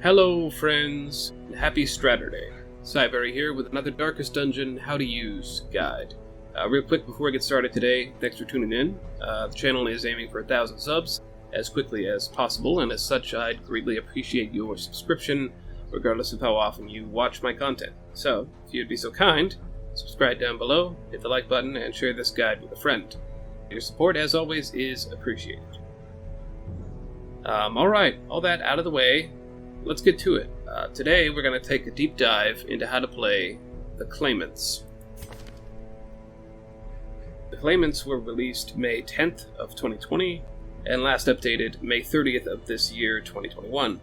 Hello friends, happy Straturday. Psyberry here with another Darkest Dungeon How to Use guide. Real quick before we get started today, thanks for tuning in. The channel is aiming for 1,000 subs as quickly as possible, and as such I'd greatly appreciate your subscription regardless of how often you watch my content. So, if you'd be so kind, subscribe down below, hit the like button, and share this guide with a friend. Your support, as always, is appreciated. Alright, all that out of the way, let's get to it. Today we're going to take a deep dive into how to play the Claimants. The Claimants were released May 10th of 2020, and last updated May 30th of this year, 2021.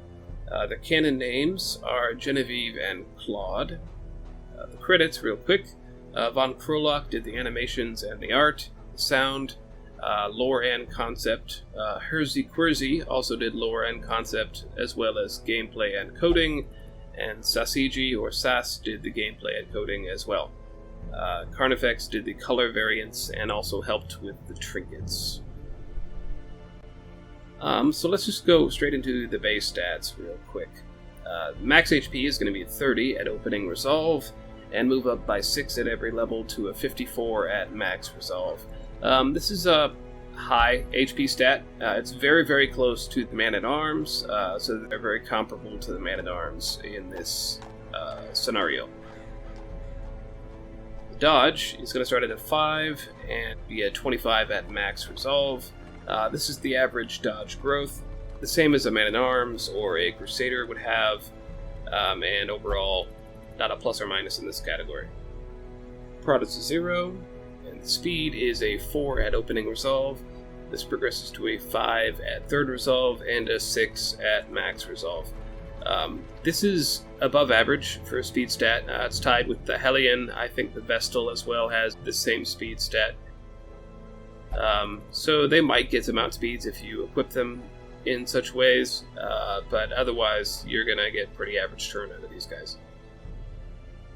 The canon names are Genevieve and Claude. The credits, real quick. Von Krolak did the animations and the art, the sound, lore and concept. Hersey Quirksy also did lore and concept, as well as gameplay and coding, and Sasiji or Sass did the gameplay and coding as well. Carnifex did the color variants and also helped with the trinkets. So let's just go straight into the base stats real quick. Max HP is going to be 30 at opening resolve, and move up by 6 at every level to a 54 at max resolve. This is a high HP stat. It's very, very close to the Man-at-Arms, so they're very comparable to the Man-at-Arms in this scenario. The dodge is going to start at a 5 and be at 25 at max resolve. This is the average dodge growth, the same as a Man-at-Arms or a Crusader would have, and overall not a plus or minus in this category. Prod is a 0. And the speed is a 4 at opening resolve. This progresses to a 5 at third resolve and a 6 at max resolve. This is above average for a speed stat. It's tied with the Hellion. I think the Vestal as well has the same speed stat. So they might get some outspeeds if you equip them in such ways, but otherwise you're going to get pretty average turn out of these guys.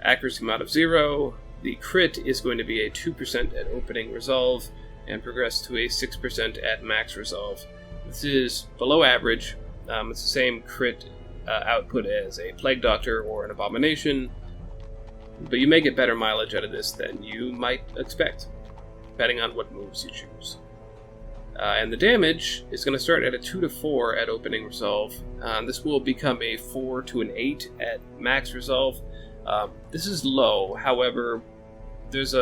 Accuracy mod of 0. The crit is going to be a 2% at opening resolve and progress to a 6% at max resolve. This is below average. It's the same crit output as a Plague Doctor or an Abomination, but you may get better mileage out of this than you might expect, depending on what moves you choose. And the damage is going to start at a 2 to 4 at opening resolve. This will become a 4 to an 8 at max resolve. This is low, however, there's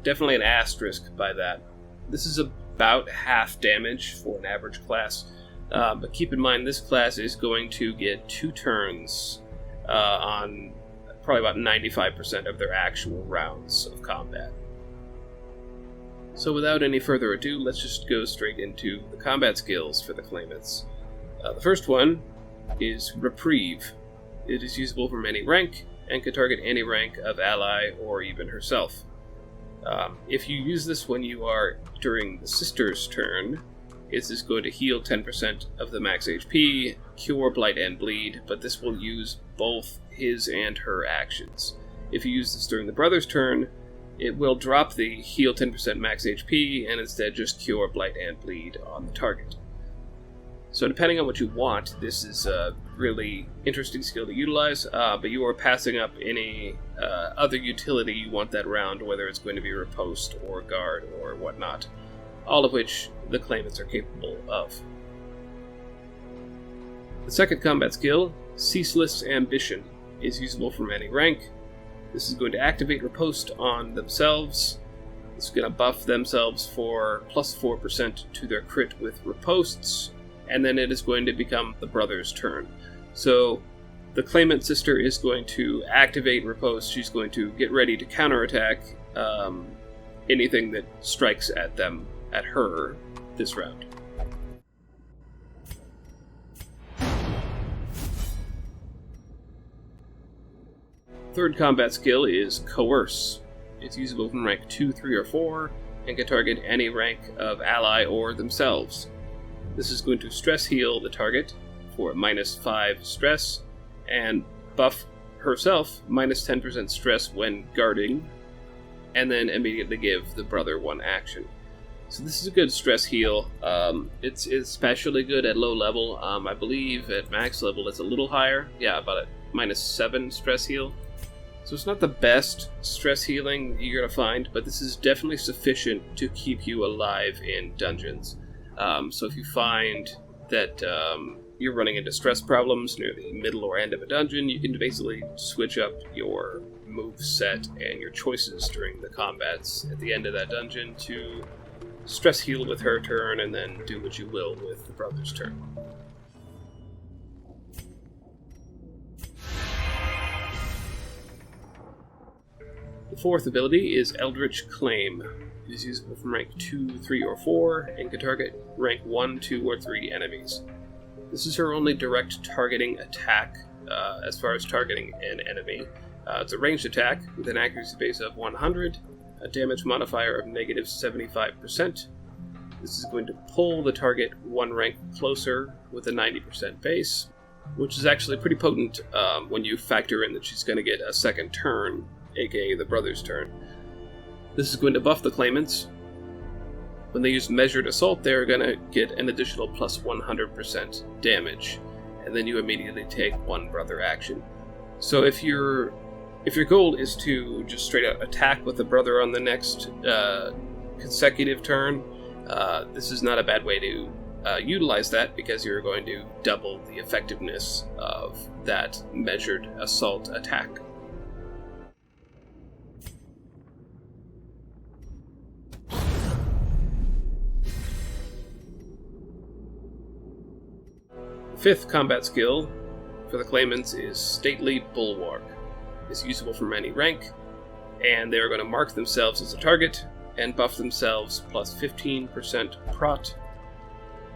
definitely an asterisk by that. This is about half damage for an average class, but keep in mind this class is going to get 2 turns on probably about 95% of their actual rounds of combat. So without any further ado, let's just go straight into the combat skills for the Claimants. The first one is Reprieve. It is usable from any rank, and can target any rank of ally or even herself. If you use this when you are during the sister's turn, it is going to heal 10% of the max HP, cure, blight, and bleed, but this will use both his and her actions. If you use this during the brother's turn, it will drop the heal 10% max HP and instead just cure, blight, and bleed on the target. So depending on what you want, this is a really interesting skill to utilize, but you are passing up any other utility you want that round, whether it's going to be riposte or guard or whatnot, all of which the Claimants are capable of. The second combat skill, Ceaseless Ambition, is usable from any rank. This is going to activate riposte on themselves. It's going to buff themselves for plus 4% to their crit with ripostes, and then it is going to become the brother's turn. So the Claimant sister is going to activate riposte. She's going to get ready to counterattack anything that strikes at her this round. Third combat skill is Coerce. It's usable from rank 2, 3, or 4, and can target any rank of ally or themselves. This is going to stress heal the target for minus 5 stress, and buff herself minus 10% stress when guarding, and then immediately give the brother 1 action. So this is a good stress heal. It's especially good at low level. I believe at max level it's a little higher. Yeah, about a -7 stress heal. So it's not the best stress healing you're going to find, but this is definitely sufficient to keep you alive in dungeons. So if you find that you're running into stress problems near the middle or end of a dungeon, you can basically switch up your move set and your choices during the combats at the end of that dungeon to stress heal with her turn and then do what you will with the brother's turn. The fourth ability is Eldritch Claim. It is usable from rank 2, 3, or 4, and can target rank 1, 2, or 3 enemies. This is her only direct targeting attack as far as targeting an enemy. It's a ranged attack with an accuracy base of 100, a damage modifier of -75%. This is going to pull the target one rank closer with a 90% base, which is actually pretty potent when you factor in that she's going to get a second turn, aka the brother's turn. This is going to buff the Claimants. When they use Measured Assault, they're going to get an additional plus 100% damage, and then you immediately take one brother action. So if your goal is to just straight out attack with the brother on the next consecutive turn, this is not a bad way to utilize that, because you're going to double the effectiveness of that Measured Assault attack. Fifth combat skill for the Claimants is Stately Bulwark. It's usable from any rank, and they are going to mark themselves as a target and buff themselves plus 15% prot,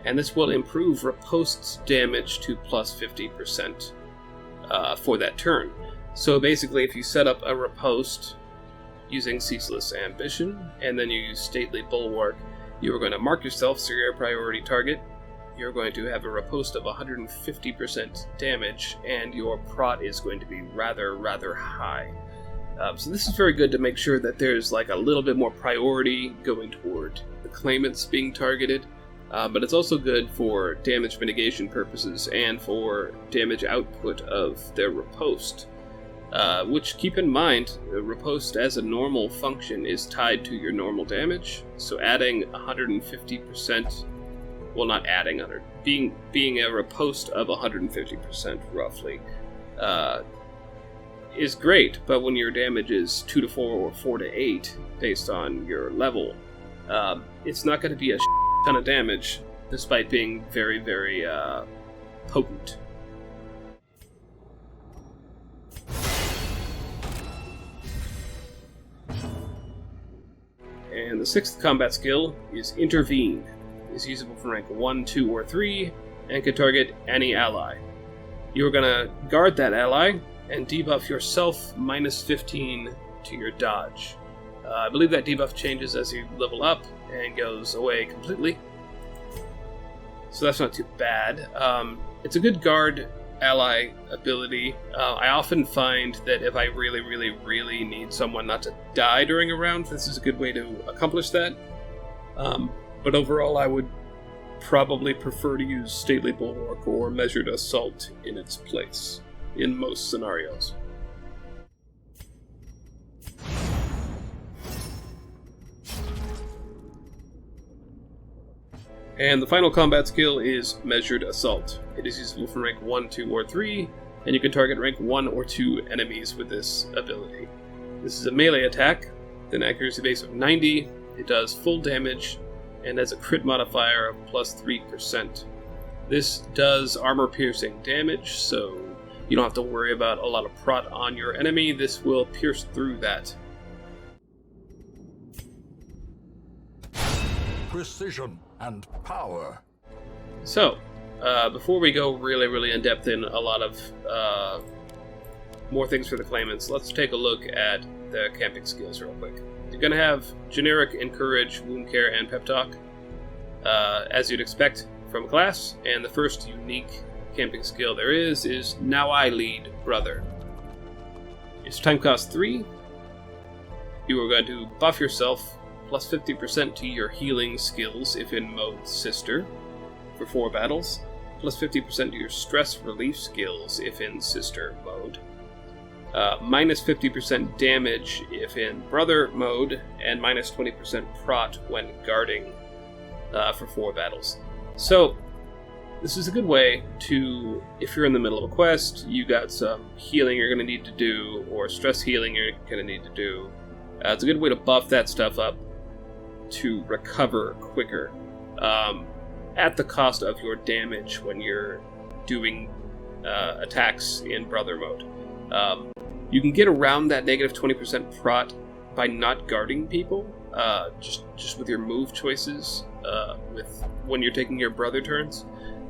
and this will improve Ripost's damage to plus 50% for that turn. So basically, if you set up a riposte using Ceaseless Ambition, and then you use Stately Bulwark, you are going to mark yourself as your priority target. You're going to have a riposte of 150% damage, and your prot is going to be rather high. So this is very good to make sure that there's like a little bit more priority going toward the Claimants being targeted, but it's also good for damage mitigation purposes and for damage output of their riposte. Which, keep in mind, the riposte as a normal function is tied to your normal damage, so adding 150%, well, not adding 100, being a riposte of 150% roughly, is great, but when your damage is 2 to 4 or 4 to 8, based on your level, it's not going to be a ton of damage, despite being very potent. And the sixth combat skill is Intervene. It's usable from rank 1, 2, or 3, and can target any ally. You're going to guard that ally and debuff yourself -15 to your dodge. I believe that debuff changes as you level up and goes away completely, so that's not too bad. It's a good guard ally ability. I often find that if I really need someone not to die during a round, this is a good way to accomplish that. But overall, I would probably prefer to use Stately Bulwark or Measured Assault in its place, in most scenarios. And the final combat skill is Measured Assault. It is usable from rank 1, 2, or 3, and you can target rank 1 or 2 enemies with this ability. This is a melee attack with an accuracy base of 90. It does full damage and has a crit modifier of plus 3%. This does armor-piercing damage, so you don't have to worry about a lot of prot on your enemy. This will pierce through that. Precision and power. So, before we go really in-depth in a lot of more things for the Claimants, let's take a look at the camping skills real quick. You're going to have generic Encourage, Wound Care, and Pep Talk, as you'd expect from a class, and the first unique camping skill there is Now I Lead Brother. Its time cost 3. You are going to buff yourself plus 50% to your healing skills if in mode Sister for 4 battles, plus 50% to your stress relief skills if in Sister mode, minus 50% damage if in Brother mode, and minus 20% prot when guarding for 4 battles. So, this is a good way to, if you're in the middle of a quest, you got some healing you're going to need to do, or stress healing you're going to need to do. It's a good way to buff that stuff up to recover quicker, at the cost of your damage when you're doing attacks in Brother mode. You can get around that negative 20% prot by not guarding people, just with your move choices, with when you're taking your Brother turns.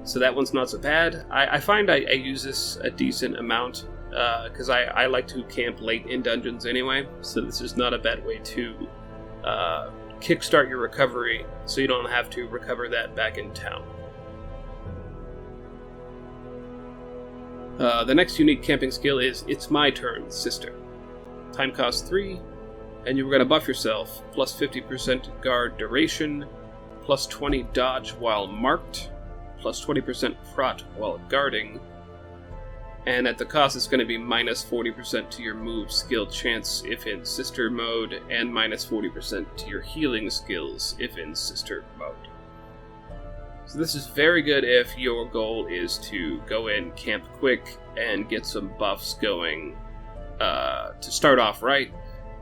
So that one's not so bad. I find I use this a decent amount, because I like to camp late in dungeons anyway, so this is not a bad way to kickstart your recovery, so you don't have to recover that back in town. The next unique camping skill is It's My Turn, Sister. Time cost 3, and you're going to buff yourself, plus 50% guard duration, plus 20 dodge while marked, plus 20% prot while guarding, and at the cost it's going to be minus 40% to your move skill chance if in Sister mode, and minus 40% to your healing skills if in Sister mode. So this is very good if your goal is to go in, camp quick, and get some buffs going to start off right.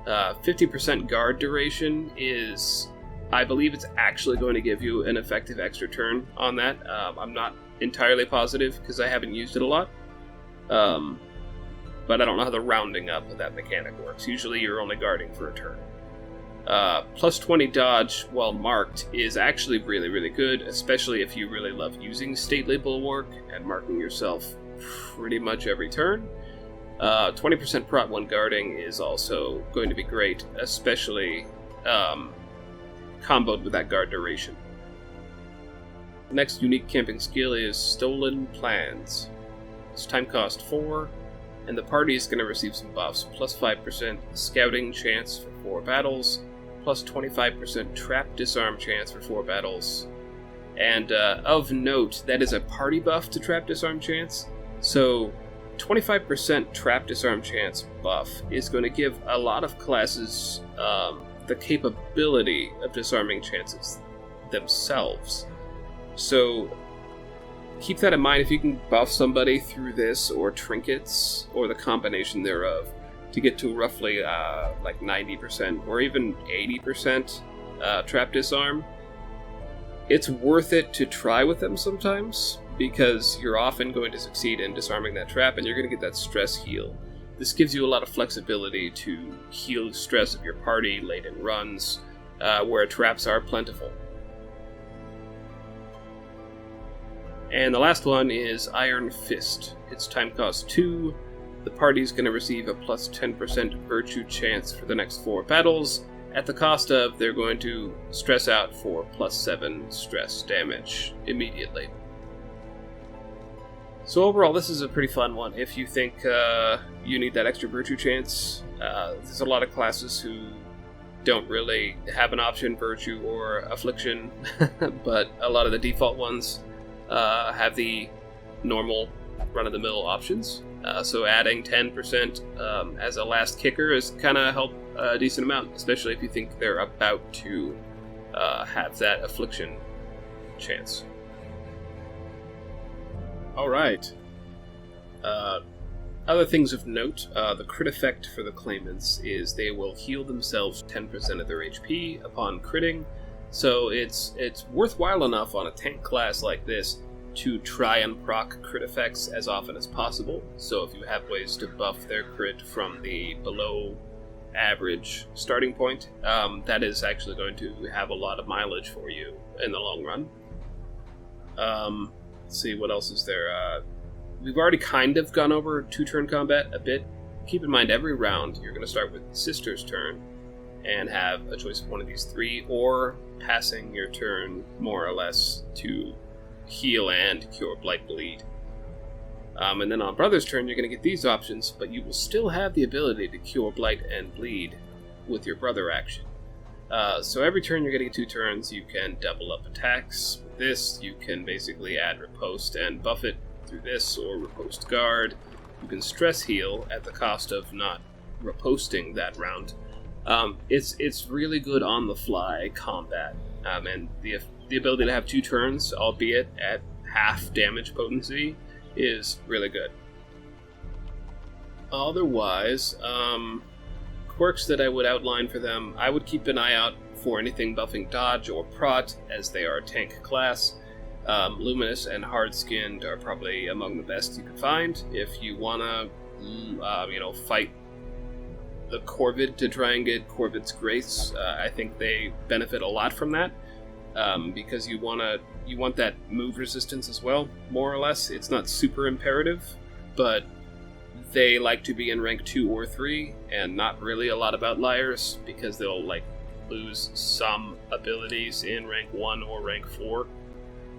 50% guard duration is, I believe it's actually going to give you an effective extra turn on that. I'm not entirely positive because I haven't used it a lot. But I don't know how the rounding up of that mechanic works. Usually you're only guarding for a turn. Plus 20 dodge while marked is actually really, really good, especially if you really love using Stately Bulwark and marking yourself pretty much every turn. 20% prot when guarding is also going to be great, especially comboed with that guard duration. The next unique camping skill is Stolen Plans. It's time cost 4, and the party is going to receive some buffs, plus 5% scouting chance for 4 battles, plus 25% trap disarm chance for 4 battles, and of note, that is a party buff to trap disarm chance, so 25% trap disarm chance buff is going to give a lot of classes the capability of disarming chances themselves. So keep that in mind if you can buff somebody through this or Trinkets or the combination thereof to get to roughly like 90% or even 80% trap disarm. It's worth it to try with them sometimes because you're often going to succeed in disarming that trap and you're going to get that stress heal. This gives you a lot of flexibility to heal stress of your party late in runs where traps are plentiful. And the last one is Iron Fist. Its time cost 2. The party's going to receive a plus 10% virtue chance for the next 4 battles, at the cost of they're going to stress out for plus 7 stress damage immediately. So overall, this is a pretty fun one. If you think you need that extra virtue chance, there's a lot of classes who don't really have an option, virtue or affliction, but a lot of the default ones have the normal run-of-the-mill options. So adding 10% as a last kicker is kind of help a decent amount, especially if you think they're about to have that affliction chance. Alright. Other things of note, the crit effect for the Claimants is they will heal themselves 10% of their HP upon critting, so it's worthwhile enough on a tank class like this to try and proc crit effects as often as possible. So if you have ways to buff their crit from the below average starting point, that is actually going to have a lot of mileage for you in the long run. Let's see, what else is there? We've already kind of gone over 2-turn combat a bit. Keep in mind, every round you're going to start with Sister's turn and have a choice of one of these 3, or passing your turn more or less to heal and cure Blight Bleed. And then on Brother's turn, you're going to get these options, but you will still have the ability to cure Blight and Bleed with your Brother action. So every turn you're getting 2 turns, you can double up attacks. With this, you can basically add riposte and buff it through this, or riposte guard. You can stress heal at the cost of not riposting that round. It's really good on the fly combat, and the ability to have 2 turns, albeit at half damage potency, is really good. Otherwise, quirks that I would outline for them, I would keep an eye out for anything buffing dodge or prot, as they are tank class. Luminous and hard-skinned are probably among the best you could find. If you want to, fight the Corvid to try and get Corvid's Grace, I think they benefit a lot from that, because you want that move resistance as well, more or less. It's not super imperative, but they like to be in rank 2 or 3, and not really a lot of outliers, because they'll lose some abilities in rank 1 or rank 4.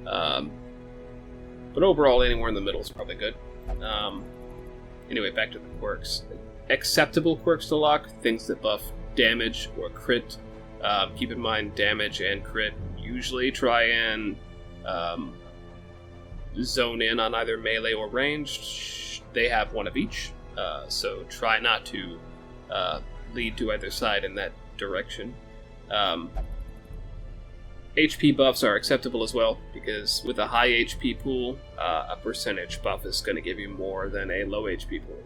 But overall, anywhere in the middle is probably good. Anyway, back to the quirks. Acceptable quirks to lock, things that buff damage or crit. Keep in mind, damage and crit usually try and zone in on either melee or ranged. They have one of each, so try not to lead to either side in that direction. HP buffs are acceptable as well, because with a high HP pool, a percentage buff is going to give you more than a low HP pool.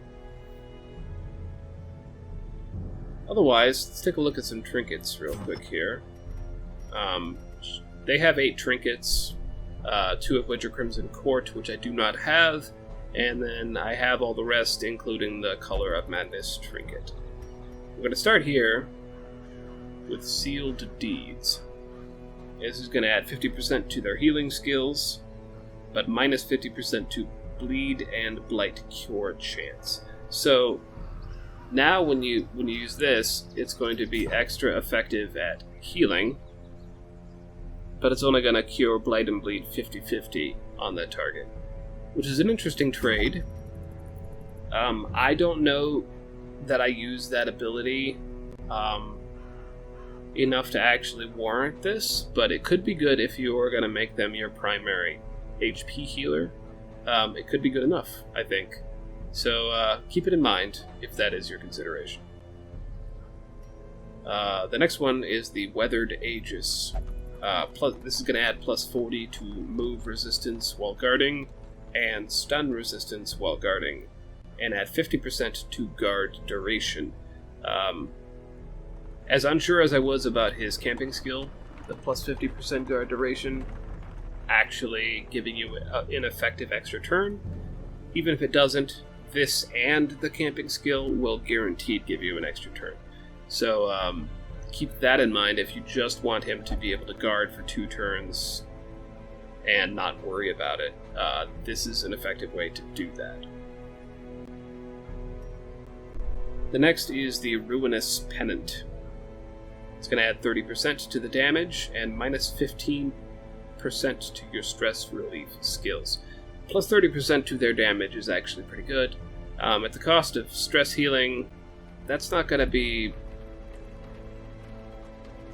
Otherwise, let's take a look at some trinkets real quick here. They have 8 trinkets, 2 of which are Crimson Court, which I do not have, and then I have all the rest, including the Color of Madness trinket. We're going to start here with Sealed Deeds. This is going to add 50% to their healing skills, but minus 50% to bleed and blight cure chance. So now when you use this, it's going to be extra effective at healing, but it's only going to cure blight and bleed 50-50 on that target, which is an interesting trade. I don't know that I use that ability enough to actually warrant this, but it could be good if you are going to make them your primary HP healer. It could be good enough, I think. So keep it in mind if that is your consideration. The next one is the Weathered Aegis. This is going to add plus 40 to move resistance while guarding, and stun resistance while guarding, and add 50% to guard duration. As unsure as I was about his camping skill, the plus 50% guard duration actually giving you an effective extra turn. Even if it doesn't, this and the camping skill will guaranteed give you an extra turn. So keep that in mind if you just want him to be able to guard for 2 turns and not worry about it. This is an effective way to do that. The next is the Ruinous Pennant. It's going to add 30% to the damage and minus 15% to your stress relief skills. Plus 30% to their damage is actually pretty good. At the cost of stress healing, that's not going to be...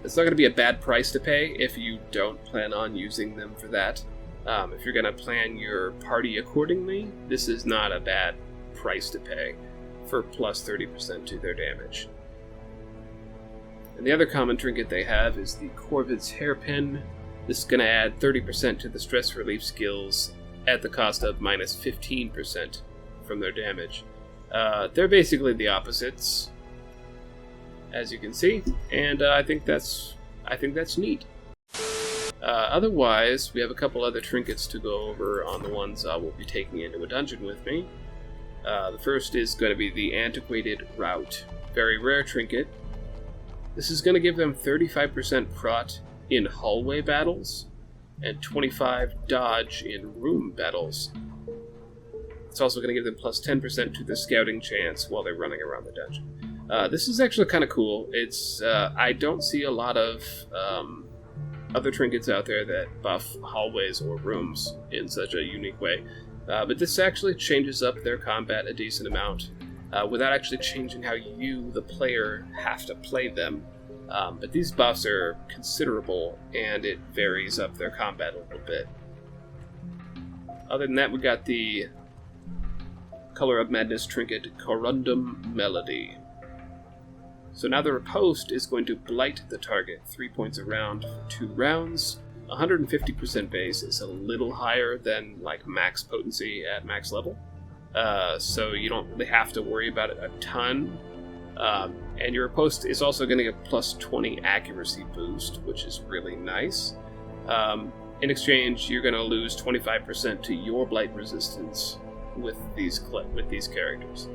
It's not going to be a bad price to pay if you don't plan on using them for that. If you're going to plan your party accordingly, this is not a bad price to pay for plus 30% to their damage. And the other common trinket they have is the Corvid's Hairpin. This is going to add 30% to the stress relief skills at the cost of minus 15% from their damage. They're basically the opposites, as you can see, and I think that's neat. Otherwise, we have a couple other trinkets to go over on the ones I will be taking into a dungeon with me. The first is going to be the Antiquated Route. Very rare trinket. This is going to give them 35% prot in hallway battles and 25 dodge in room battles. It's also going to give them plus 10% to the scouting chance while they're running around the dungeon. This is actually kind of cool. It's I don't see a lot of other trinkets out there that buff hallways or rooms in such a unique way. But this actually changes up their combat a decent amount without actually changing how you, the player, have to play them. But these buffs are considerable, and it varies up their combat a little bit. Other than that, we got the Color of Madness trinket, Corundum Melody. So now the riposte is going to blight the target 3 points a round for 2 rounds. 150% base is a little higher than like max potency at max level. So you don't really have to worry about it a ton. And your riposte is also going to get plus 20 accuracy boost, which is really nice. In exchange, you're going to lose 25% to your blight resistance with these characters.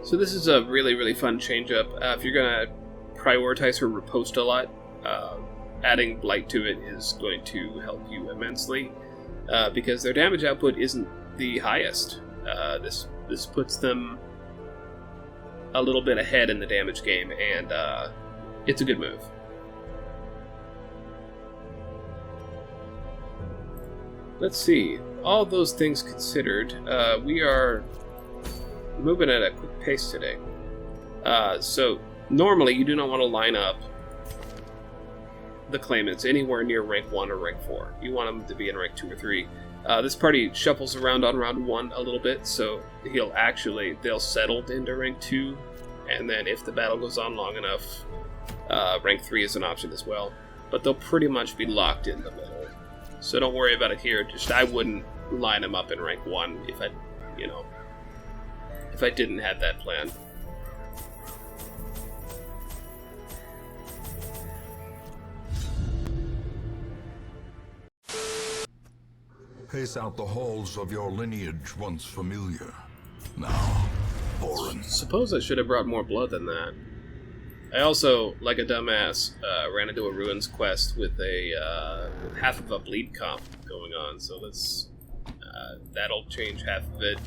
So this is a really, really fun change-up. If you're going to prioritize her riposte a lot, adding blight to it is going to help you immensely, because their damage output isn't the highest. This puts them a little bit ahead in the damage game, and it's a good move. Let's see. All those things considered, we are moving at a quick pace today. So normally you do not want to line up the Claimants anywhere near rank 1 or rank 4. You want them to be in rank 2 or 3. This party shuffles around on round 1 a little bit, so they'll settle into rank 2, and then if the battle goes on long enough, rank 3 is an option as well. But they'll pretty much be locked in the middle. So don't worry about it here. Just I wouldn't line them up in rank 1 if I didn't have that plan. Pace out the halls of your lineage once familiar, now foreign. Suppose I should have brought more blood than that. I also, like a dumbass, ran into a ruins quest with with half of a bleed comp going on, so that'll change half of it.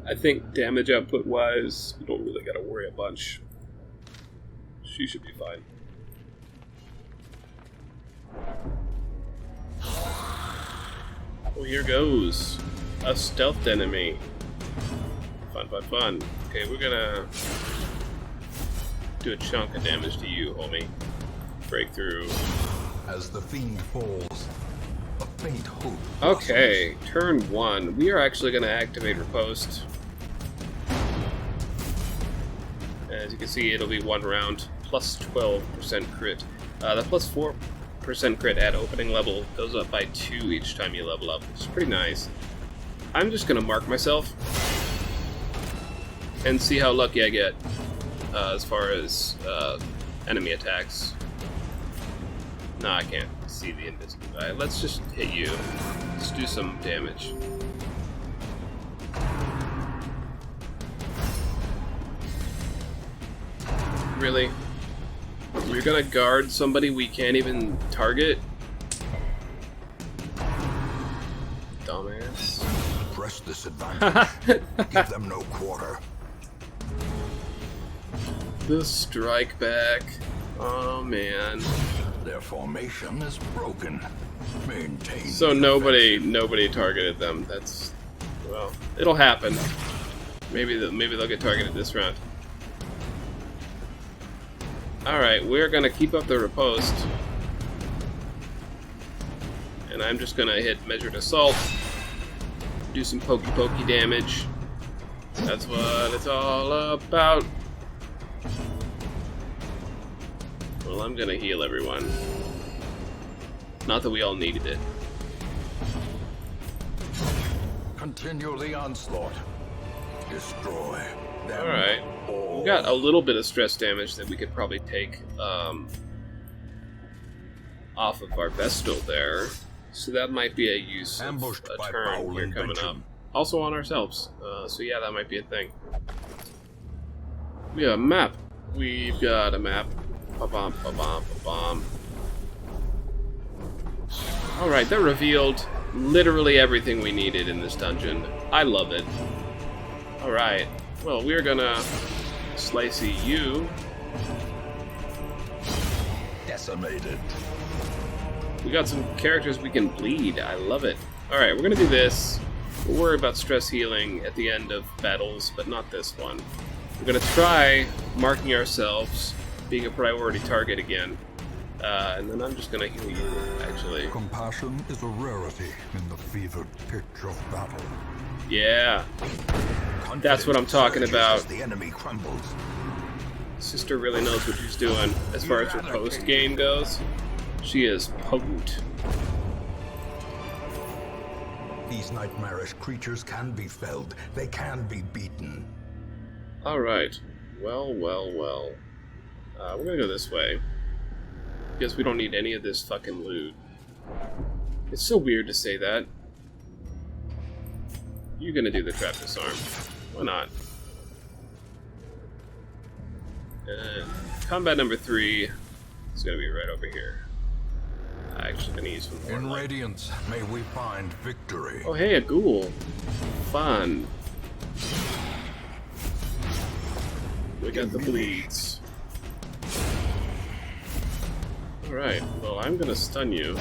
I think damage output wise, you don't really gotta worry a bunch. She should be fine. Oh, here goes. A stealthed enemy. Fun, fun, fun. Okay, we're gonna do a chunk of damage to you, homie. Breakthrough. As the fiend falls, a faint hope. Okay, turn 1. We are actually gonna activate Riposte. As you can see, it'll be 1 round, plus 12% crit. The plus 4% crit at opening level goes up by 2 each time you level up, which is pretty nice. I'm just gonna mark myself and see how lucky I get as far as enemy attacks. No, I can't see the invisible guy. Let's just hit you. Let's do some damage. Really? You're gonna guard somebody we can't even target? Dumbass. Press this advantage. Give them no quarter. The strike back. Oh man. Their formation is broken. Maintain. So nobody targeted them. That's, well, it'll happen. Maybe they'll get targeted this round. Alright, we're gonna keep up the riposte. And I'm just gonna hit Measured Assault. Do some pokey damage. That's what it's all about. Well, I'm gonna heal everyone. Not that we all needed it. Continue the onslaught. Destroy them. Alright. We got a little bit of stress damage that we could probably take off of our Vestal there. So that might be a use of a turn here coming up. Also on ourselves. So yeah, that might be a thing. We got a map. We've got a map. Ba-bom, ba-bom, ba-bom. Alright, that revealed literally everything we needed in this dungeon. I love it. Alright, well, we're gonna slicey you. Decimated. We got some characters we can bleed. I love it. Alright, we're gonna do this. We'll worry about stress healing at the end of battles, but not this one. We're going to try marking ourselves being a priority target again. And then I'm just going to heal you, actually. Compassion is a rarity in the fevered pitch of battle. Yeah. That's what I'm talking about. The enemy crumbles. Sister really knows what she's doing as far as her post-game goes. She is potent. These nightmarish creatures can be felled. They can be beaten. Alright. Well. We're gonna go this way. Because we don't need any of this fucking loot. It's so weird to say that. You're gonna do the trap disarm. Why not? And combat number 3 is gonna be right over here. I'm actually gonna use some more. In Radiance, may we find victory. Oh hey, a ghoul. Fun. We got the bleeds. Alright, well I'm gonna stun you.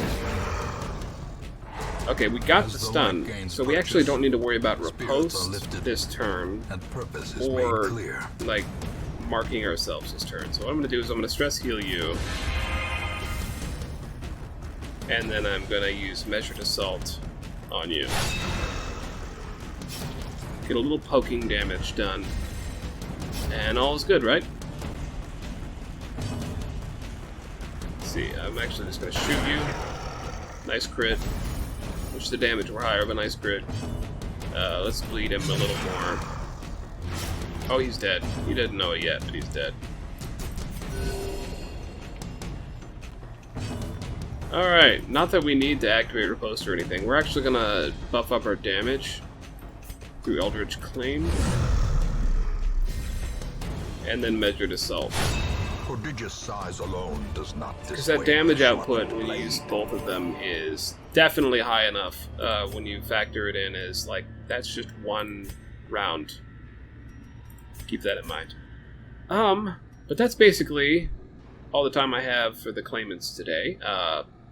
Okay, we got the stun, so we actually don't need to worry about riposte this turn, or, like, marking ourselves this turn. So what I'm going to do is I'm going to stress heal you, and then I'm going to use Measured Assault on you. Get a little poking damage done, and all is good, right? Let's see, I'm actually just going to shoot you. Nice crit. Wish the damage were higher, but nice crit. Let's bleed him a little more. Oh, he's dead. He didn't know it yet, but he's dead. Alright, not that we need to activate Riposte or anything. We're actually gonna buff up our damage through Eldritch Claim. And then Measured Assault. Prodigious size alone does not dissuade. Because that damage output when you use both of them is definitely high enough when you factor it in as, like, that's just one round. Keep that in mind. But that's basically all the time I have for the Claimants today.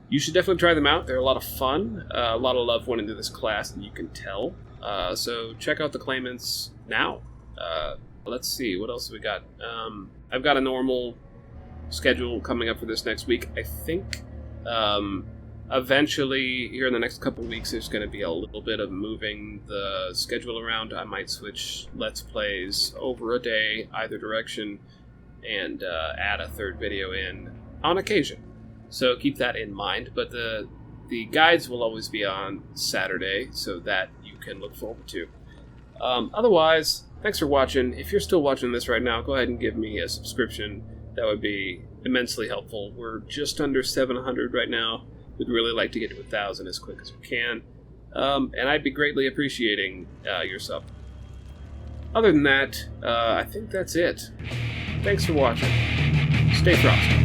You should definitely try them out. They're a lot of fun. A lot of love went into this class, and you can tell. So check out the Claimants now. Let's see, what else have we got? I've got a normal schedule coming up for this next week. I think eventually, here in the next couple weeks, there's going to be a little bit of moving the schedule around. I might switch Let's Plays over a day, either direction, and add a third video in on occasion. So keep that in mind. But the guides will always be on Saturday, so that you can look forward to. Otherwise, thanks for watching. If you're still watching this right now, go ahead and give me a subscription. That would be immensely helpful. We're just under 700 right now. We'd really like to get to 1,000 as quick as we can. And I'd be greatly appreciating your sub. Other than that, I think that's it. Thanks for watching. Stay frosty.